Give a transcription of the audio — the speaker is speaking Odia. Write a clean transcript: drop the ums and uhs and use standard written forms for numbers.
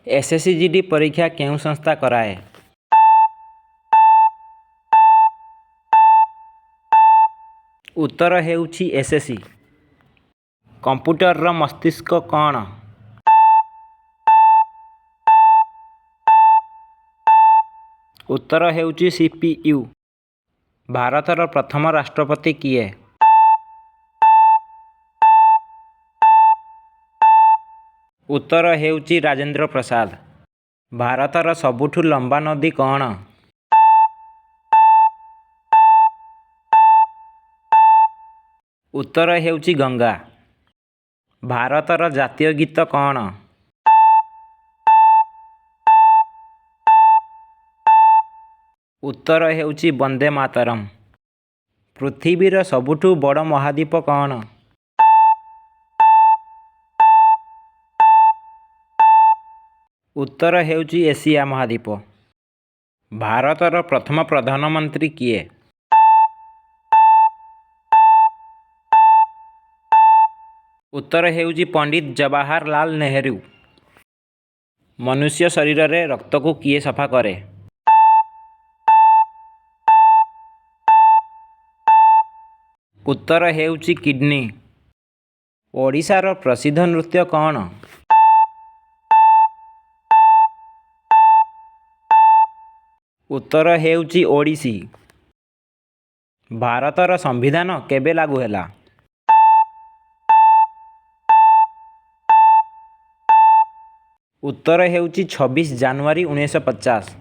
SSCGD ପରୀକ୍ଷା କେଉଁ ସଂସ୍ଥା କରାଏ? ଉତ୍ତର ହେଉଛି SSC। କମ୍ପ୍ୟୁଟରର ମସ୍ତିଷ୍କ କ'ଣ? ଉତ୍ତର ହେଉଛି CPU। ଭାରତର ପ୍ରଥମ ରାଷ୍ଟ୍ରପତି କିଏ? ଉତ୍ତର ହେଉଛି ରାଜେନ୍ଦ୍ର ପ୍ରସାଦ। ଭାରତର ସବୁଠୁ ଲମ୍ବା ନଦୀ କ'ଣ? ଉତ୍ତର ହେଉଛି ଗଙ୍ଗା। ଭାରତର ଜାତୀୟ ଗୀତ କ'ଣ? ଉତ୍ତର ହେଉଛି ବନ୍ଦେ ମାତରମ୍। ପୃଥିବୀର ସବୁଠୁ ବଡ଼ ମହାଦ୍ୱୀପ କ'ଣ? ଉତ୍ତର ହେଉଛି ଏସିଆ ମହାଦ୍ୱୀପ। ଭାରତର ପ୍ରଥମ ପ୍ରଧାନମନ୍ତ୍ରୀ କିଏ? ଉତ୍ତର ହେଉଛି ପଣ୍ଡିତ ଜବାହରଲାଲ ନେହେରୁ। ମନୁଷ୍ୟ ଶରୀରରେ ରକ୍ତକୁ କିଏ ସଫା କରେ? ଉତ୍ତର ହେଉଛି କିଡ୍ନୀ। ଓଡ଼ିଶାର ପ୍ରସିଦ୍ଧ ନୃତ୍ୟ କ'ଣ? ଉତ୍ତର ହେଉଛି ଓଡ଼ିଶୀ। ଭାରତର ସମ୍ବିଧାନ କେବେ ଲାଗୁ ହେଲା? ଉତ୍ତର ହେଉଛି 26 ଜାନୁଆରୀ 1950।